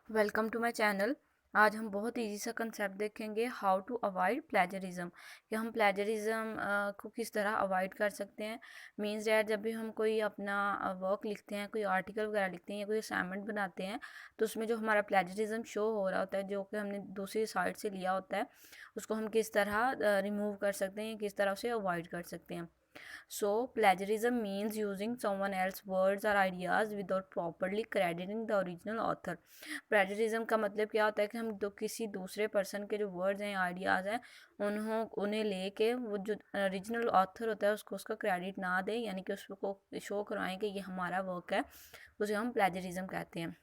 Welcome to my channel. आज हम बहुत इजी सा कंसेप्ट देखेंगे, हाउ टू अवॉइड प्लेजरिज्म, कि हम प्लेजरिज्म को किस तरह अवॉइड कर सकते हैं। मीन्स डैट जब भी हम कोई अपना वर्क लिखते हैं, कोई आर्टिकल वगैरह लिखते हैं या कोई असाइनमेंट बनाते हैं, तो उसमें जो हमारा प्लेजरिज्म शो हो रहा होता है, जो कि हमने दूसरी साइड से लिया होता है, उसको हम किस तरह रिमूव कर सकते हैं, किस तरह उसे अवॉइड कर सकते हैं। So, plagiarism means using someone else's words or ideas without properly crediting the original author. Plagiarism का मतलब क्या होता है कि हम किसी दूसरे पर्सन के जो वर्ड्स हैं, आइडियाज़ हैं, उन्हें लेके वो जो ओरिजिनल ऑथर होता है उसको उसका क्रेडिट ना दें, यानी कि उसको शो करवाएं कि ये हमारा वर्क है, उसे हम प्लेजरिज्म कहते हैं।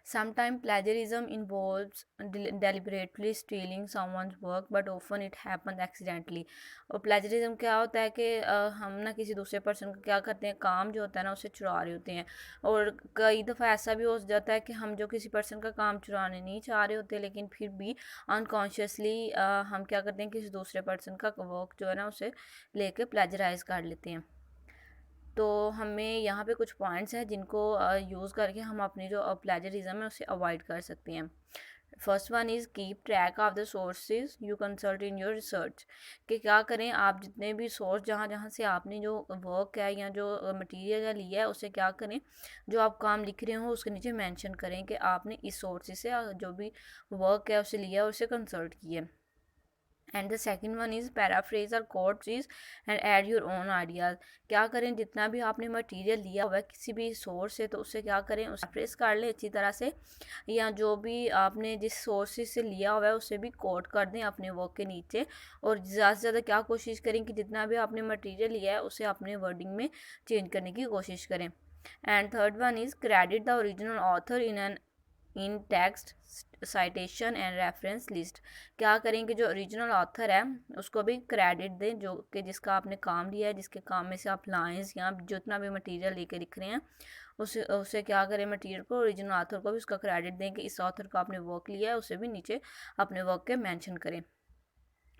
Sometimes plagiarism involves deliberately stealing someone's work, but often it happens accidentally. और plagiarism क्या होता है कि हम ना किसी दूसरे पर्सन का क्या करते हैं, काम जो होता है ना उसे चुरा रहे होते हैं। और कई दफ़ा ऐसा भी हो जाता है कि हम जो किसी पर्सन का काम चुराने नहीं चाह रहे होते, लेकिन फिर भी अनकॉन्शियसली हम क्या करते हैं, किसी दूसरे पर्सन का वर्क जो है ना उसे लेके प्लेजराइज कर लेते हैं। तो हमें यहाँ पे कुछ पॉइंट्स हैं जिनको यूज़ करके हम अपनी जो प्लेजरिज्म है उसे अवॉइड कर सकते हैं। First one is keep track of the sources you consult in your research, कि क्या करें आप जितने भी सोर्स जहाँ जहाँ से आपने जो वर्क है या जो मटेरियल लिया है उसे क्या करें, जो आप काम लिख रहे हो उसके नीचे मेंशन करें कि आपने इस सोर्सेज से जो भी वर्क है उसे लिया है, उसे कंसल्ट किया। And the second one is paraphrase और कोट चीज़ and add your own ideas. क्या करें, जितना भी आपने मटेरियल लिया हुआ है किसी भी सोर्स से, तो उससे क्या करें, उसे फ्रेज कर लें अच्छी तरह से, या जो भी आपने जिस सोर्सेज से लिया हुआ है उसे भी कोट कर दें अपने वर्क के नीचे। और ज़्यादा से ज़्यादा क्या कोशिश करें कि जितना भी आपने मटेरियल लिया है उसे अपने वर्डिंग में चेंज करने की कोशिश करें। And third one is credit the original author in text citation and reference list. क्या करें कि जो ओरिजिनल ऑथर है उसको भी क्रेडिट दें, जो कि जिसका आपने काम लिया है, जिसके काम में से आप लाइंस या जितना भी मटेरियल लेके लिख रहे हैं उसे उसे क्या करें, मटेरियल को, ओरिजिनल ऑथर को भी उसका क्रेडिट दें कि इस ऑथर का आपने वर्क लिया है, उसे भी नीचे अपने वर्क के मेंशन करें।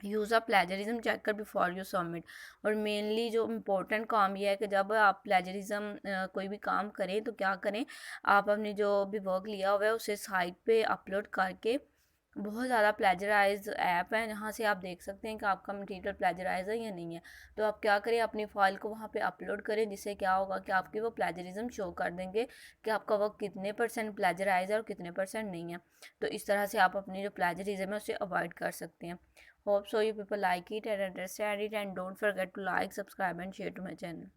Use a plagiarism checker before you submit. और मेनली जो इम्पोर्टेंट काम ये है कि जब आप प्लेजरिज्म कोई भी काम करें तो क्या करें, आप अपने जो भी वर्क लिया हुआ है उसे साइट पे अपलोड करके, बहुत ज़्यादा प्लेजराइज ऐप है जहाँ से आप देख सकते हैं कि आपका मटेरियल प्लेजराइज है या नहीं है। तो आप क्या करें, अपनी फाइल को वहाँ पे अपलोड करें, जिससे क्या होगा कि आपकी वो प्लेजरिज्म शो कर देंगे कि आपका वर्क कितने परसेंट प्लेजराइज है और कितने परसेंट नहीं है। तो इस तरह से आप अपनी जो प्लेजरिज्म है उसे अवॉइड कर सकते हैं। Hope so you people like it and understand it, and don't forget to like, subscribe and share to my channel.